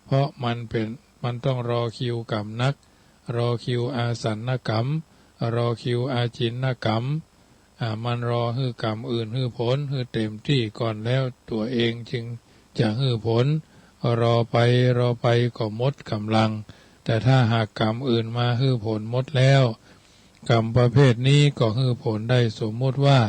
เพราะมันต้องรอคิวกรรมนักรอคิวอาสันนกรรมรอคิวอาจินนกรรมมันรอฮื้อกรรมอื่นฮื้อผลฮื้อเต็มที่ก่อนแล้วตัวเองจึงจะฮื้อผลรอไปก็หมดกำลังแต่ถ้าหากกรรมอื่นมาฮื้อผลหมดแล้วกรรมประเภทนี้ก็ฮื้อผลได้สมมติว่า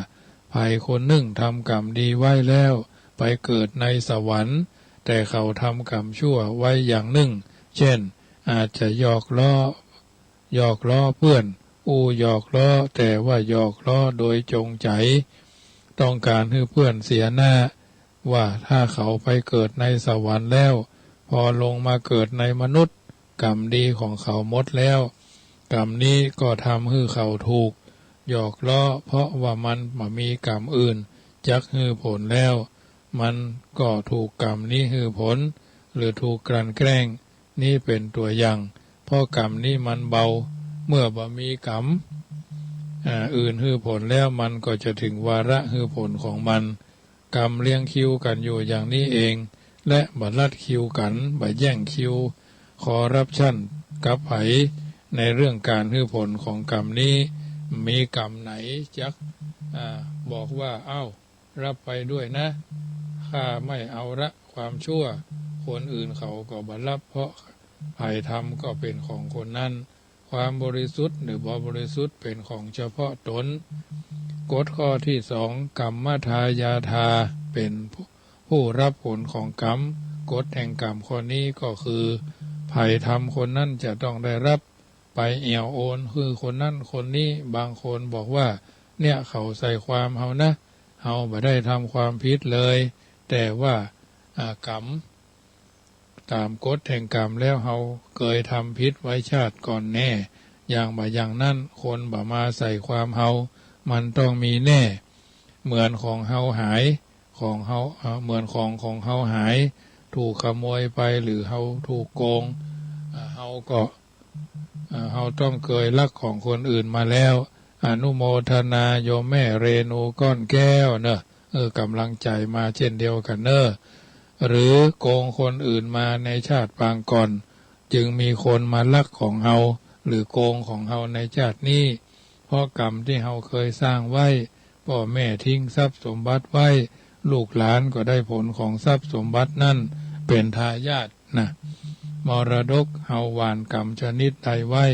ภัยคนหนึ่งทำกรรมดีไว้แล้วไปเกิดในสวรรค์แต่เขาทำกรรมชั่วไว้อย่างหนึ่งเช่นอาจจะหยอกล้อเพื่อนหยอกล้อแต่ว่าหยอกล้อโดยจงใจต้องการให้เพื่อนเสียหน้าว่าถ้าเขาไปเกิดในสวรรค์แล้วพอลงมาเกิดในมนุษย์กรรมดีของเขาหมดแล้วกรรมนี้ก็ทำให้เขาถูกหยอกล้อเพราะว่ามันมีกรรมอื่นจักให้ผลแล้วมันก็ถูกกรรมนี้ให้ผลหรือถูกกลั่นแกล้งนี่เป็นตัวอย่างเพราะกรรมนี้มันเบาเมื่อบ่มีกรรมอื่นให้ผลแล้วมันก็จะถึงวาระให้ผลของมันกรรมเลี้ยงคิวกันอยู่อย่างนี้เองและบัดลัดคิวกันบัดแย่งคิวคอร์รัปชันกับไผในเรื่องการให้ผลของกรรมนี้มีกรรมไหนจักบอกว่ารับไปด้วยนะข้าไม่เอาละความชั่วคนอื่นเขาก็บัดรับเพราะไผ่ทำก็เป็นของคนนั้นความบริสุทธิ์หรือบ่บริสุทธิ์เป็นของเฉพาะตนกฎข้อที่สองกรรมทายาทาเป็นผู้รับผลของกรรมกฎแห่งกรรมข้อนี้ก็คือไผ่ทำคนนั้นจะต้องได้รับไปเอี่ยวโอนคือคนนั้นคนนี้บางคนบอกว่าเนี่ยเขาใส่ความเฮานะเฮาไม่ได้ทำความผิดเลยแต่ว่ากรรมตามกฎแห่งกรรมแล้วเฮาเคยทำผิดไว้ชาติก่อนแน่อย่างนั้นคนบ่มาใส่ความเฮามันต้องมีแน่เหมือนของเฮาหายของเฮาเหมือนของเฮาหายถูกขโมยไปหรือเฮาถูกโกงเฮาต้องเคยลักของคนอื่นมาแล้วอนุโมทนาโยมแม่เรนูก้อนแก้วเนอะกำลังใจมาเช่นเดียวกันเนอะหรือโกงคนอื่นมาในชาติปางก่อนจึงมีคนมาลักของเฮาหรือโกงของเฮาในชาตินี้เพราะกรรมที่เฮาเคยสร้างไว้พ่อแม่ทิ้งทรัพย์สมบัติไว้ลูกหลานก็ได้ผลของทรัพย์สมบัตินั่นเป็นทายาทนะมรดกเฮาหว่านกรรมชนิดใดไว้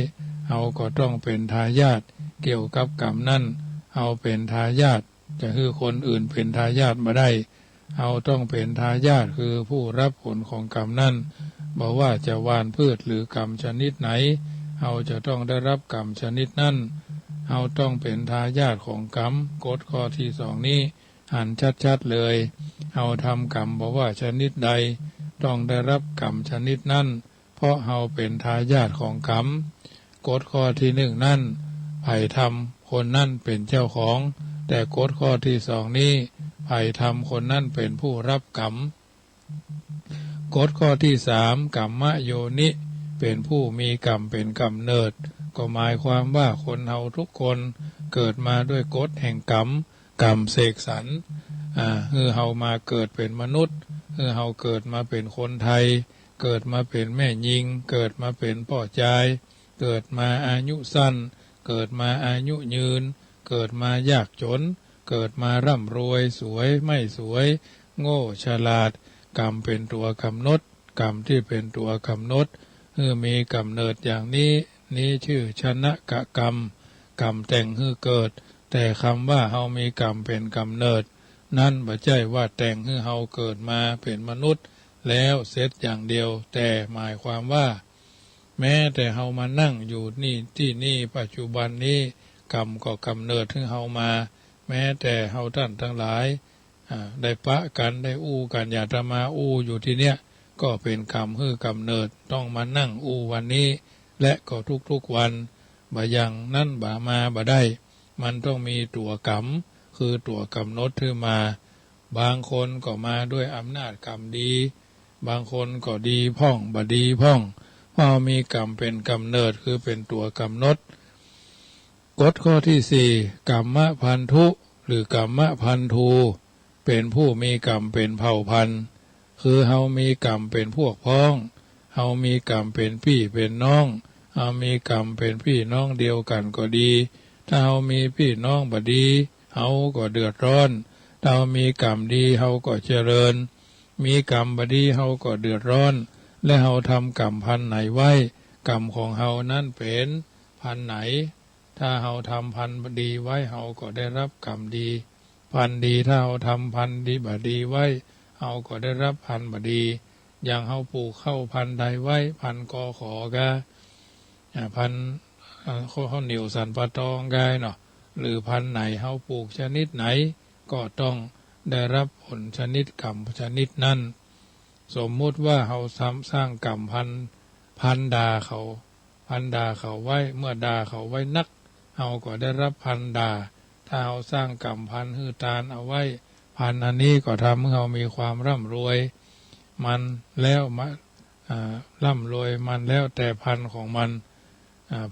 เฮาก็ต้องเป็นทายาทเกี่ยวกับกรรมนั่นเฮาเป็นทายาทจะให้คนอื่นเป็นทายาทมาได้เฮาต้องเป็นทายาทคือผู้รับผลของกรรมนั่นบอกว่าจะหว่านพืชหรือกรรมชนิดไหนเฮาจะต้องได้รับกรรมชนิดนั้นเฮาต้องเป็นทายาทของกรรมกฎข้อที่สองนี้หันชัดๆเลยเฮาทำกรรมบอกว่าชนิดใดต้องได้รับกรรมชนิดนั้นเพราะเฮาเป็นทายาทของกรรมกฎข้อที่หนึ่งนั่นไผ่ทำคนนั่นเป็นเจ้าของแต่กฎข้อที่สองนี้ไผ่ทำคนนั่นเป็นผู้รับกรรมกฎข้อที่สามกรรมโยนิเป็นผู้มีกรรมเป็นกำเนิดก็หมายความว่าคนเฮาทุกคนเกิดมาด้วยกฎแห่งกรรมเสกสรรเฮามาเกิดเป็นมนุษย์เฮาเกิดมาเป็นคนไทยเกิดมาเป็นแม่หญิงเกิดมาเป็นพ่อชายเกิดมาอายุสั้นเกิดมาอายุยืนเกิดมายากจนเกิดมาร่ำรวยสวยไม่สวยโง่ฉลาดกรรมเป็นตัวกำหนดกรรมที่เป็นตัวกำหนดมีกำเนิดอย่างนี้ชื่อชนะกะกรรมแต่งเกิดแต่คำว่าเฮามีกรรมเป็นกำเนิดนั่นบ่ใช่ว่าแต่งเฮาเกิดมาเป็นมนุษย์แล้วเสร็จอย่างเดียวแต่หมายความว่าแม้แต่เฮามานั่งอยู่นี่ที่นี่ปัจจุบันนี้กรรมก็กำเนิดให้เฮามาแม้แต่เฮาท่านทั้งหลายได้ปะกันได้อู้กันอย่าจะมาอู้อยู่ที่เนี้ยก็เป็นกรรมกำเนิดต้องมานั่งอู้วันนี้และก็ทุกๆวันบ่อย่างนั่นบ่มาบ่ได้มันต้องมีตัวกรรมคือตัวกำหนดขึ้นมาบางคนก็มาด้วยอำนาจกรรมดีบางคนก็ดีพ่องบ่ดีพ่องเพราะมีกรรมเป็นกำเนิดคือเป็นตัวกำหนดกฎข้อที่สี่กรรมพันธุหรือกรรมพันธุเป็นผู้มีกรรมเป็นเผ่าพันธุ์ คือเฮามีกรรมเป็นพวกพ้องเฮามีกรรมเป็นพี่เป็นน้องเฮามีกรรมเป็นพี่น้องเดียวกันก็ดีถ้าเฮามีพี่น้องบ่ดีเฮาก็เดือดร้อนถ้าเฮามีกรรมดีเฮาก็เจริญมีกรรมบ่ดีเฮาก็เดือดร้อนและเฮาทำกรรมพันไหนไว้กรรมของเฮานั้นเป็นพันไหนถ้าเฮาทำพันดีไว้เฮาก็ได้รับกรรมดีพันดีถ้าเฮาทำพันดีบ่ดีไว้เฮาก็ได้รับพันบ่ดีอย่างเฮาปลูกเข้าพันใดไว้พันกอขอกะพันข้าวเหนียวสันปะตองกายเนาะหรือพันไหนเฮาปลูกชนิดไหนก็ต้องได้รับผลชนิดกรรมชนิดนั้นสมมุติว่าเฮาสร้างกรรมพันด่าเขาไว้เมื่อด่าเขาไว้นักเฮาก็ได้รับพันด่าถ้าเฮาสร้างกรรมพันหือตานเอาไว้พันอันนี้ก็ทำให้เฮามีความร่ำรวยมันแล้วร่ำรวยมันแล้วแต่พันของมัน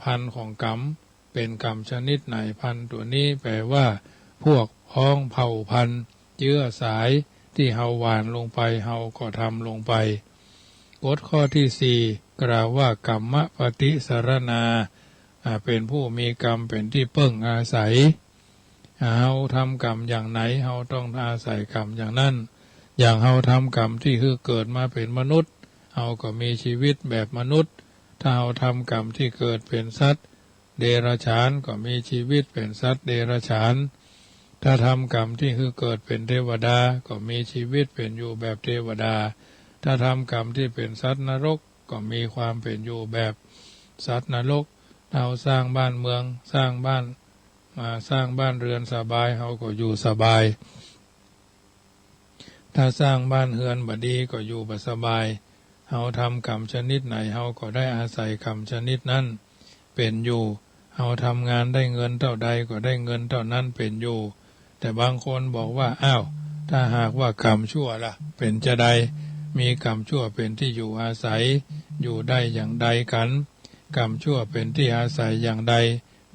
พันของกรรมเป็นกรรมชนิดไหนพันตัวนี้แปลว่าพวกพ้องเผ่าพันธุ์เชื้อสายที่เฮาหวานลงไปเฮาก็ทำลงไปกฎข้อที่สี่กล่าวว่ากรรมปฏิสรณาเป็นผู้มีกรรมเป็นที่พึ่งอาศัยเฮาทำกรรมอย่างไหนเฮาต้องอาศัยกรรมอย่างนั้นอย่างเฮาทำกรรมที่คือเกิดมาเป็นมนุษย์เฮาก็มีชีวิตแบบมนุษย์ถ้าเฮาทำกรรมที่เกิดเป็นสัตว์เดรัจฉานก็มีชีวิตเป็นสัตว์เดรัจฉานถ้าทำกรรมที่คือเกิดเป็นเทวดาก็มีชีวิตเป็นอยู่แบบเทวดาถ้าทำกรรมที่เป็นสัตว์นรกก็มีความเป็นอยู่แบบสัตว์นรกเราสร้างบ้านเมืองสร้างบ้านเรือนสบายเฮาก็อยู่สบายถ้าสร้างบ้านเรือนบ่ดีก็อยู่บ่สบายเฮาทำกรรมชนิดไหนเฮาก็ได้อาศัยกรรมชนิดนั้นเป็นอยู่เฮาทำงานได้เงินเท่าใดก็ได้เงินเท่านั้นเป็นอยู่แต่บางคนบอกว่าอ้าวถ้าหากว่ากรรมชั่วล่ะเป็นจะใดมีกรรมชั่วเป็นที่อยู่อาศัยอยู่ได้อย่างใดกันกรรมชั่วเป็นที่อาศัยอย่างใด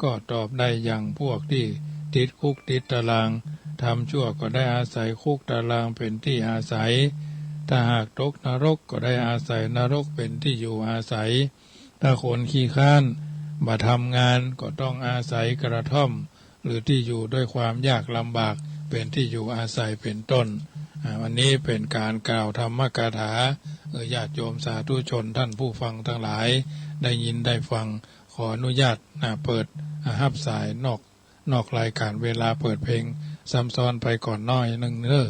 ก็ตอบได้อย่างพวกที่ติดคุกติดตารางทำชั่วก็ได้อาศัยคุกตารางเป็นที่อาศัยถ้าหากตกนรกก็ได้อาศัยนรกเป็นที่อยู่อาศัยถ้าคนขี้ข้านมาทำงานก็ต้องอาศัยกระท่อมหรือที่อยู่ด้วยความยากลำบากเป็นที่อยู่อาศัยเป็นต้นวันนี้เป็นการกล่าวธรรมกถาญาติโยมสาธุชนท่านผู้ฟังทั้งหลายได้ยินได้ฟังขออนุญาตเปิดฮับสายนอกรายการเวลาเปิดเพลงซ้ำซ้อนไปก่อนน้อยนึงเน้อ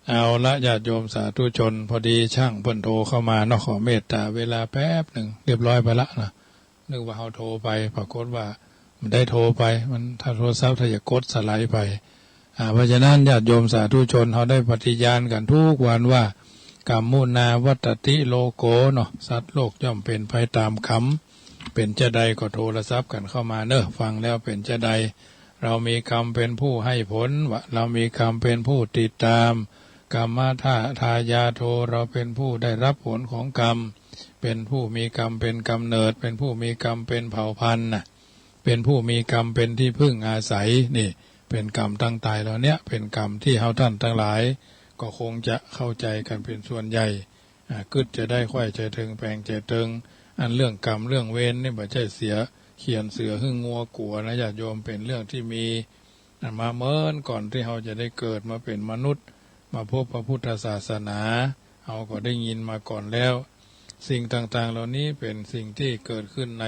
เอาละญาติโยมสาธุชนพอดีช่างเพิ่นโทรเข้ามาเนาะขอเมตตาเวลาแป๊บหนึ่งเรียบร้อยไปละนะนึกว่าเขาโทรไปปรากฏว่ามันได้โทรไปมันถ้าโทรศัพท์ถ้าจะกดสไลด์ไปเพราะฉะนั้นญาติโยมสาธุชนเขาได้ปฏิญาณกันทุกวันว่ากรรมมุนาวัตติโลโกเนาะสัตว์โลกย่อมเป็นไปตามคำเป็นจะใดก็โทรศัพท์กันเข้ามาเนอะฟังแล้วเป็นจะใดเรามีกรรมเป็นผู้ให้ผลเรามีกรรมเป็นผู้ติดตามกรรมทายาโทเราเป็นผู้ได้รับผลของกรรมเป็นผู้มีกรรมเป็นกำเนิดเป็นผู้มีกรรมเป็นเผ่าพันธุ์เป็นผู้มีกรรมเป็นที่พึ่งอาศัยนี่เป็นกรรมตั้งตายแล้วเนี้ยเป็นกรรมที่เฮาท่านทั้งหลายก็คงจะเข้าใจกันเป็นส่วนใหญ่กึศจะได้ค่อยใจถึงแปลงใจตึงอันเรื่องกรรมเรื่องเวรนี่บ่ใช่เสียเขียนเสือหึ่งงัวกัวนะญาติโยมเป็นเรื่องที่มีมาเมินก่อนที่เฮาจะได้เกิดมาเป็นมนุษย์มาพบพระพุทธศาสนาเราก็ได้ยินมาก่อนแล้วสิ่งต่างๆเหล่านี้เป็นสิ่งที่เกิดขึ้นใน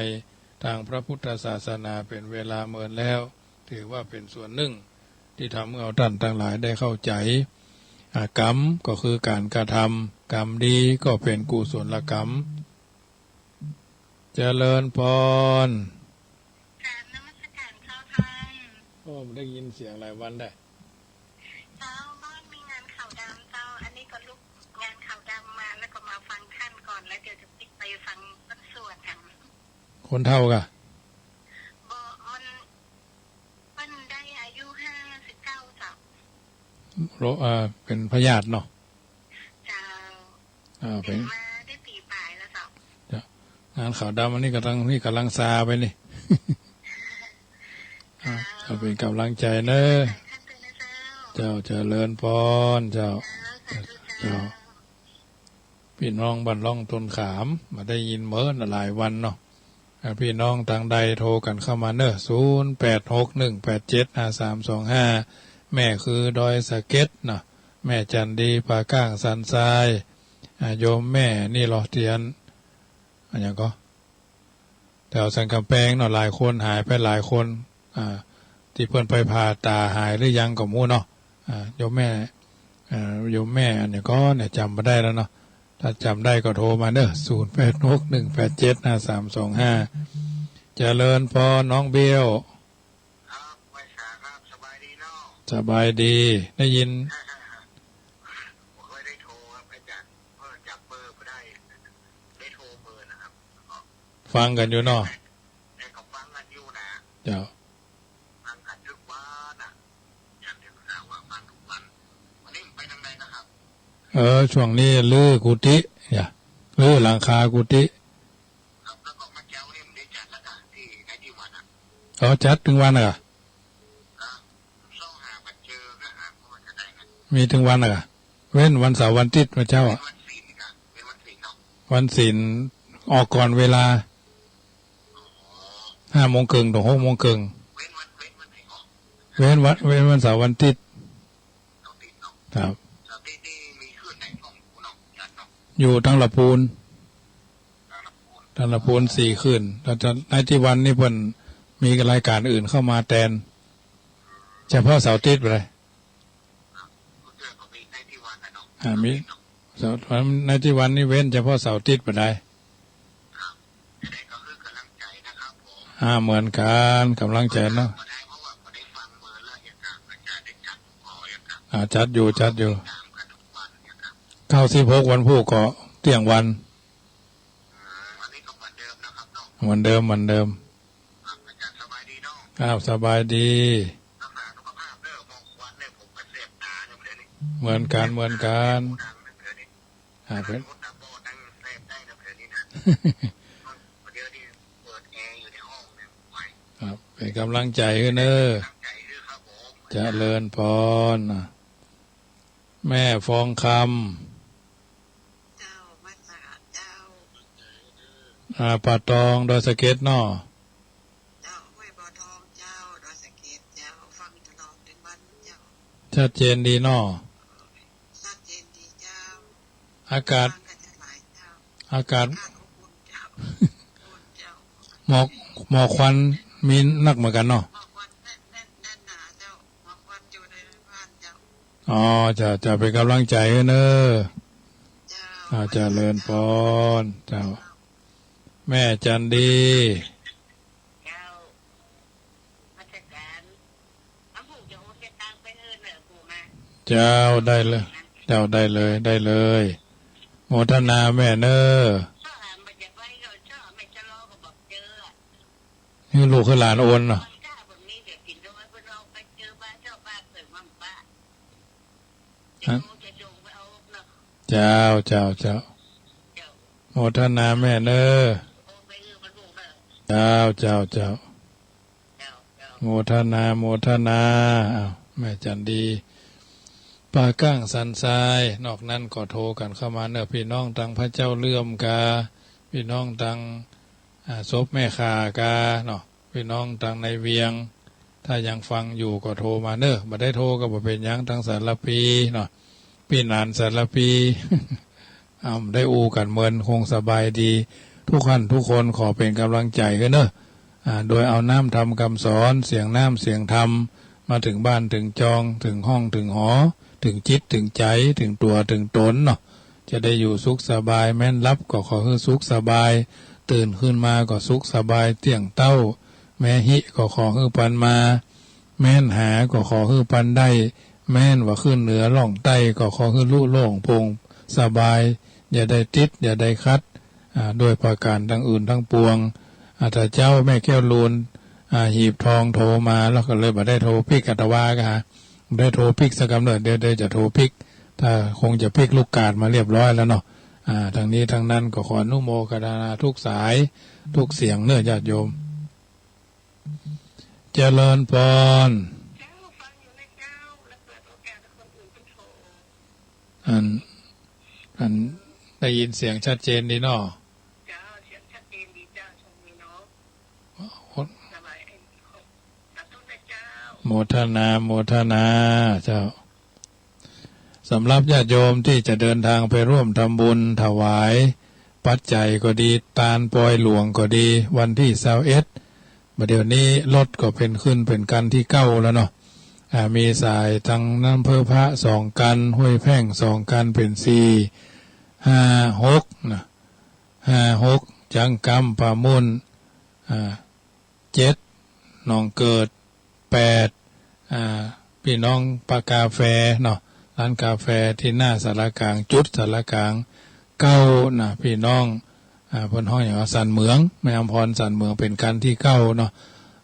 ทางพระพุทธศาสนาเป็นเวลาเมินแล้วถือว่าเป็นส่วนหนึ่งที่ทำให้เราท่านทั้งหลายได้เข้าใจกรรมก็คือการกระทำกรรมดีก็เป็นกุศลกรรมเจริญพรกราบนมัสการเจ้าท่านโอ้ได้ยินเสียงหลายวันได้เจ้าบ้านมีงานข่าวดำเจ้าอันนี้ก็ลุกงานข่าวดำมาแล้วก็มาฟังท่านก่อนแล้วเดี๋ยวจะปิดไปฟังต้นสวดค่ะคนเท่ากะ เป็นพยาธิเนาะ เจ้า เป็ เป็น นมาได้ปีปลายแล้วเจ้าง านขาวดำอันนี้กำลังซาไปนี่ จะเป็นกำลังใจเนอะ ท่านเป็นนะเจ้า เจ้าเจริญพรเจ้า สาธุ เจ้า เจ้า พี่น้องบ้านร่องต้นขามมาได้ยินเมื่อหลายวันเนาะพี่น้องทางใดโทรกันเข้ามาเนอะ0861875325แม่คือดอยสะเก็ดเนาะแม่จันดีปาก้างสันทรายโยมแม่นี่หรอเทียนอันอย่างก็แถวสันกำแพงเนาะหลายคนหายไปหลายคนที่เพิ่นไปผ่าตาหายหรือยังก็มู้เนาะโยมแม่โยมแม่อันนี้ก็เนี่ยจำไม่ได้แล้วเนาะถ้าจำได้ก็โทรมาเนอะ0861875325เจริญพรน้องเบี้ยว ครับไว้สาครับสบายดีเนาะ สบายดีได้ยิน ผมเคยได้โทรครับอาจารย์เพิ่นจับเบอร์ไปได้โทรเบอร์นะครับ ฟังกันอยู่เนาะ แต่ก็ฟังกันอยู่นะ เจ้า ฟังกันทุกวันอ่ะอยากจะถามว่าฟังทุกวันวันนี้ไปทางไหนนะครับ ช่วงนี้ลื้อกุฏิลื้อหลังคากุฏิ ครับแล้วก็มาเจ้านี่มันได้จัดแล้วกันที่ในที่วัดอ่ะ จัดถึงวันอ่ะ ครับซ่องหาบัดเจอนะฮะเพราะว่าจะได้นะ มีถึงวันอ่ะเว้นวันเสาร์วันอาทิตย์พระเจ้า เป็น อ่ะ วันศีลครับเป็นวันศีลเนาะ วันศีลออกก่อนเวลา5:30ถึง6:30เว้นวันไหนออก เว้นวันเสาร์วันอาทิตย์ เราติดเนาะ ครับ เราติดนี่มีขึ้นไหนของกูเนาะจัดเนาะ อยู่ทั้งละปูน ตามละปูน ทั้งละปูน4คืนแล้วจะในที่วันนี้เพิ่นมีรายการอื่นเข้ามาแทนเฉพาะเสาร์อาทิตย์ไปเลย ก็เจอก็มีในที่วัดนะเนาะ มีเสาร์ในที่วันนี้เว้นเฉพาะเสาร์อาทิตย์ไปได้ จะได้ก็คือกำลังใจนะครับผม เหมือนกันกำลังใจเนาะ พอได้เพราะว่าพอได้ฟังเมื่อแล้วอย่างกับอาจารย์ได้จัดขออย่างกับ จัดอยู่ตามกันทุกวันอย่างกับ 96วันผู้ก็เที่ยงวัน อันนี้ก็เหมือนเดิมนะครับเนาะ เหมือนเดิมครับอาจารย์สบายดีเนาะ ครับสบายดี รักษาสุขภาพเด้อมองวันเนี่ยผมก็เสพตาเนี่ยเดี๋ยวนี้ เหมือนกัน ดังเนี่ยเดี๋ยวนี้ เป็น มุดตาโบดังเสพได้เนี่ยเดี๋ยวนี้นะเดี๋ยวนี้เปิดแอร์อยู่ในห้องเนี่ยไหว ครับเป็นกำลังใจให้เนอะ ตั้งใจด้วยครับผม เจริญพรแม่ฟองค เจ้าวัดสะอาดเจ้า ำป่าตองดอยสะเก็ดเนาะ เจ้าห้วยบ่อทองเจ้าดอยสะเก็ดเจ้าฟังตลอดเป็นวันเจ้า ชัดเจนดีเนาะ ชัดเจนดีเจ้า อากาศ ฟังกันจะหลายเจ้า อากาศ อบอุ่นเจ้าอุ่นเจ้า หมอกควันมีนักเหมือนกันเนาะ หมอกวันแน่นหนาเจ้าหมอกวันอยู่ในบ้านเจ้า จะเป็นกำลังใจให้เนอะ เจ้า เจริญพรเจ้า แม่จันดี เจ้าราชการน้ำผูกจะโอนเก็บตังไปเอินเหนือกูมา เจ้าได้เลย เจ้าได้เลยโมทนาแม่เนอะ ชอบหามาจากไว้ก็ชอบไม่ชะลอก็บอกเจอ นี่ลูกคือหลานโอนเนาะ มันกล้าแบบนี้เดี๋ยวกินด้วยเพื่อนเราไปเจอบ้านเจ้าบ้านเปิดมั่งป้าจะจงไปเอาเนาะ เจ้า เจ้า โมทนาแม่เนอะ โอนไปมันลูกเนอะ เจ้า เจ้า โมทนาอ้าวแม่จันดีปาก้างสันทรายนอกนั้นก็โทรกันเข้ามาเนอะพี่น้องตังพระเจ้าเลื่อมกาพี่น้องตังศพแม่ขากาเนาะพี่น้องตังในเวียง ถ้ายังฟังอยู่ก็โทรมาเนอะบ่ได้โทรก็บ่เป็นหยังตังสารพีเนาะพี่นานสารพี ได้อูกันเมินคงสบายดี ทุกท่านทุกคนขอเป็นกำลังใจกันเนอะโดยเอาน้ำทำคำสอนเสียงน้ำเสียงธรรมมาถึงบ้านถึงจองถึงห้องถึงหอถึงจิตถึงใจถึงตัวถึงตนเนาะจะได้อยู่สุขสบายแม่นรับก็ขอให้สุขสบายตื่นขึ้นมาก็สุขสบายเตี่ยงเต้าแม่หิก็ขอให้ปันมาแม่นหาก็ขอให้ปันได้แม่นว่าขึ้นเหนือล่องใต้ก็ขอให้ลุโล่งโปร่งสบายอย่าได้ติดอย่าได้คัดด้วยประการทั้งอื่นทั้งปวงถ้าเจ้าแม่แก้วลูนหีบทองโทรมาแล้วก็เลยบ่ได้โทรพี่กัตวากะ ได้โทรพิกสักกำเนิดเดี๋ยวจะโทรพิกถ้าคงจะพิกลูกกาดมาเรียบร้อยแล้วเนาะทางนี้ทางนั้นก็ขออนุโมทนาทุกสายทุกเสียงเนื้อญาติโยมเจริญพรเจ้าฟังอยู่นะเจ้าแล้วเปิดโอกาสให้คนอื่นเป็นโทรอันได้ยินเสียงชัดเจนดีเนาะเจ้าเสียงชัดเจนดีเจ้าชมมีเนาะสบายไอ้สาธุนะเจ้าโมทนาเจ้าสำหรับญาติโยมที่จะเดินทางไปร่วมทำบุญถวายปัจจัยก็ดีตาลปอยหลวงก็ดีวันที่21บัดเดี๋ยวนี้รถก็เป็นขึ้นเป็นกันที่9แล้วเนาะมีสายทางน้ำเพื่อพระ2กันห้วยแพ่ง2กันเป็น4 5 6นะ5-6จังกำปามุน7หนองเกิด8พี่น้องปากาแฟเนาะร้านกาแฟที่หน้าสารกลางจุดสารกลาง9นะพี่น้องเพิ่นห้องอย่างสันเหมืองแม่อำพรสันเหมืองเป็นกันที่9เนาะ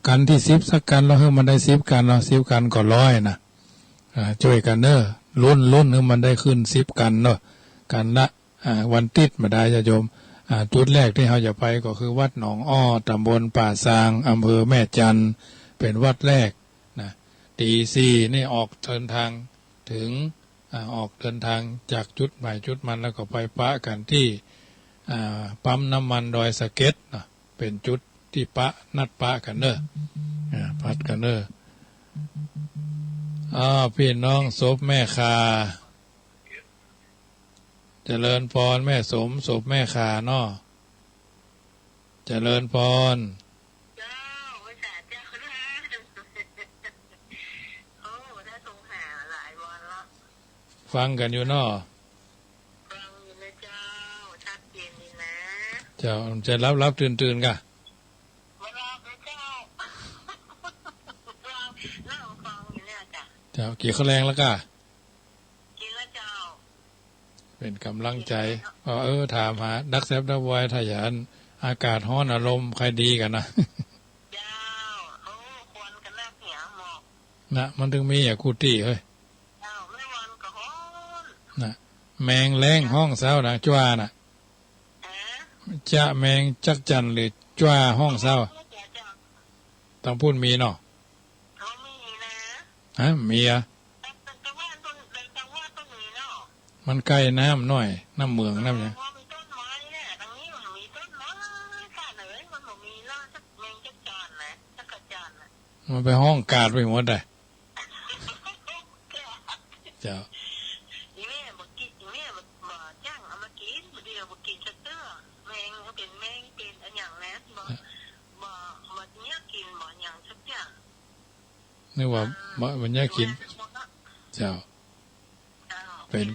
กันที่10สักกันแล้วมันได้10กันเนาะ10กันก็100นะช่วยกันเด้อลุ้นให้มันได้ขึ้น10กันเนาะกันละวันติดมาได้ญาติโยมจุดแรกที่เราจะไปก็คือวัดหนองอ้อตำบลป่าซางอำเภอแม่จันทร์เป็นวัดแรกนะตี4นี่ออกเดินทางถึงออกเดินทางจากจุดหมายจุดมันแล้วก็ไปปะกันที่ปั๊มน้ำมันดอยสะเก็ดนะเป็นจุดที่ปะนัดปะกันเนอะพัดกันเนอะพี่น้องศพแม่คาเจริญพรแม่สมศพแม่คาเนาะเจริญพรเจ้าวิสาเจ้านะโอ้ได้ทรงหาหลายวันแล้วฟังกันอยู่เนาะฟังอยู่นะเจ้าชัดเจนดีนะเจ้าจะรับตื่นกะเวลาไปเจ้านั่งฟังอยู่เนี่ยจ้ะเจ้ากี่ข้าวแรงแล้วกะกินแล้วเจ้าเป็นกำลังใจถามหาดักแซบดักไวทะยานอากาศร้อนอารมณ์ใครดีกันนะเจ้าควรกันแลกเหนียวหมอกนะมันถึงมีคูตี้เฮ้ยเจ้าไม่วันก็ฮ้อนนะแมงแรงห้องเศร้านะจ้าน่ะจะแมงจักจันหรือจ้าห้องเศร้าต้องพูดมีเนาะมีนะมีมันใกล้น้ำหน่อยน้ำเมืองน้ำเนี่ยมันไปห้องกาดไปหมดเลยเจ้านึกว่ามันยากกินเจ้าเป็น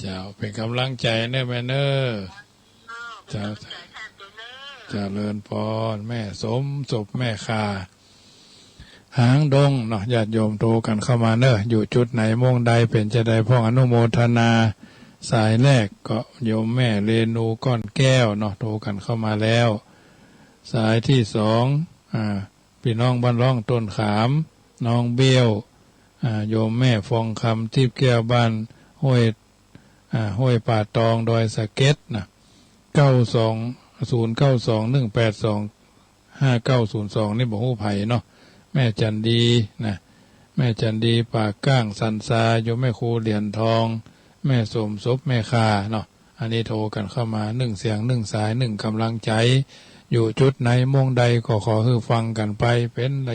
เจ้าเป็นกำลังใจเนอะแม่เนอะเจ้าเจริญพรแม่สมศพแม่คาหางดงเนาะญาติโยมโทรกันเข้ามาเนอะอยู่จุดไหนม่วงใดเป็นจะได้พ่ออนุโมทนาสายแรกก็โยมแม่เรนูก้อนแก้วเนาะโทรกันเข้ามาแล้วสายที่2พี่น้องบ้านร่องต้นขามน้องเบี้ยวโยมแม่ฟองคำทิพย์แก้วบ้านห้วยป่าตองดอยสะเก็ดนะ092-182-5902นี่บอกฮู้ไผ่เนาะแม่จันดีนะแม่จันดีปากก้างสันซาโยมแม่ครูเหรียญทองแม่สมศพแม่คาเนาะอันนี้โทรกันเข้ามา1เสียง1สาย1กำลังใจอยู่จุดไหนม่วงใดก็ขอให้ฟังกันไปเป็นระ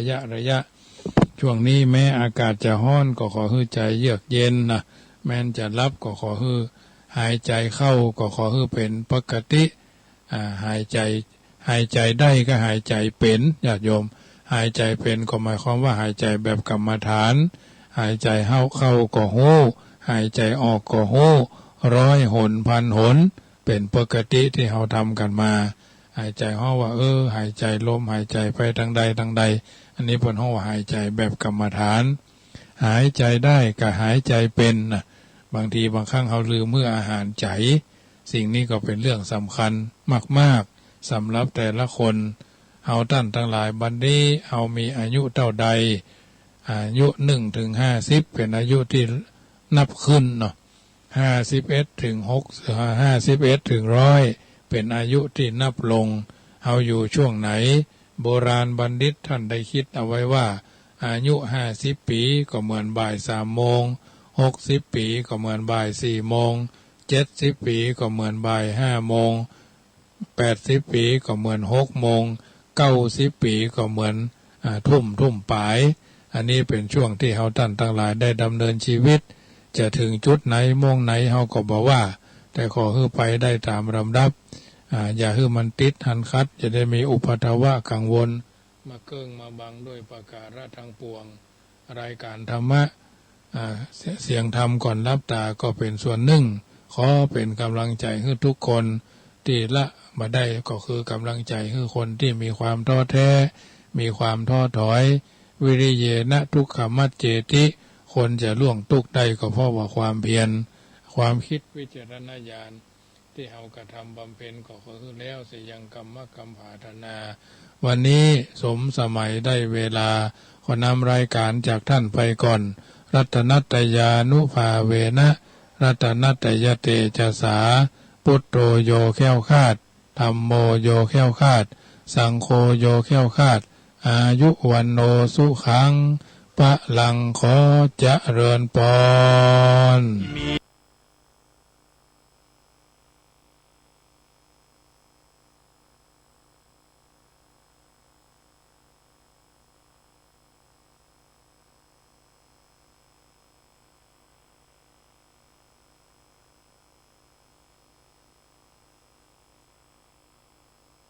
ยะช่วงนี้แม้อากาศจะร้อนก็ขอให้ใจเยือกเย็นนะแม้นจะรับก็ขอให้หายใจเข้าก็ขอให้เป็นปกติหายใจได้ก็หายใจเป็นญาติโยมหายใจเป็นก็หมายความว่าหายใจแบบกรรมฐานหายใจเข้าก็ฮู้หายใจออกก็ฮู้100 หนพันหนเป็นปกติที่เราทำกันมาหายใจห้อว่าหายใจลมหายใจไปทางใดอันนี้เป็นห้อว่าหายใจแบบกรรมฐานหายใจได้กับหายใจเป็นนะบางทีบางครั้งเราลืมเมื่ออาหารใจ สิ่งนี้ก็เป็นเรื่องสำคัญมากๆสำหรับแต่ละคนเฮาท่านทั้งหลายบัดนี้เฮามีอายุเท่าใดอายุ1 ถึง 50เป็นอายุที่นับขึ้นเนาะ51 ถึง 51 ถึง 100เป็นอายุที่นับลงเฮาอยู่ช่วงไหนโบราณบัณฑิตท่านได้คิดเอาไว้ว่าอายุ50 ปีก็เหมือนบ่าย3 โมง60 ปีก็เหมือนบ่าย4 โมง70 ปีก็เหมือนบ่าย5 โมง80 ปีก็เหมือน6 โมง90 ปีก็เหมือนทุ่มปลายอันนี้เป็นช่วงที่เฮาท่านทั้งหลายได้ดำเนินชีวิตจะถึงจุดไหนโมงไหนเฮาก็บอกว่าแต่ขอให้ไปได้ตามลำดับอย่าให้มันติดหันคัดจะได้มีอุปทวะกังวลมาเกิ้งมาบังด้วยประการทั้งปวงรายการธรรมะเสียงธรรมก่อนรับตาก็เป็นส่วนหนึ่งขอเป็นกำลังใจให้ทุกคนที่ละมาได้ก็คือกำลังใจให้คนที่มีความท้อแท้มีความท้อถอยวิริเยนะทุกขมัจเจติคนจะล่วงทุกข์ได้ก็เพราะว่าความเพียรความคิดวิจารณญาณที่เฮากระทำบำเพ็ญก็คือแล้วเสียยังกรรมภาธนาวันนี้สมสมัยได้เวลาขอนำรายการจากท่านไปก่อนรัตนัตยานุภาเวนะรัตนัตยเตจสาพุทโธโยแค้วคาดธัมโมโยแค้วคาดสังโฆโยแค้วคาดอายุวันโนสุขังพระลังขอเจริญพร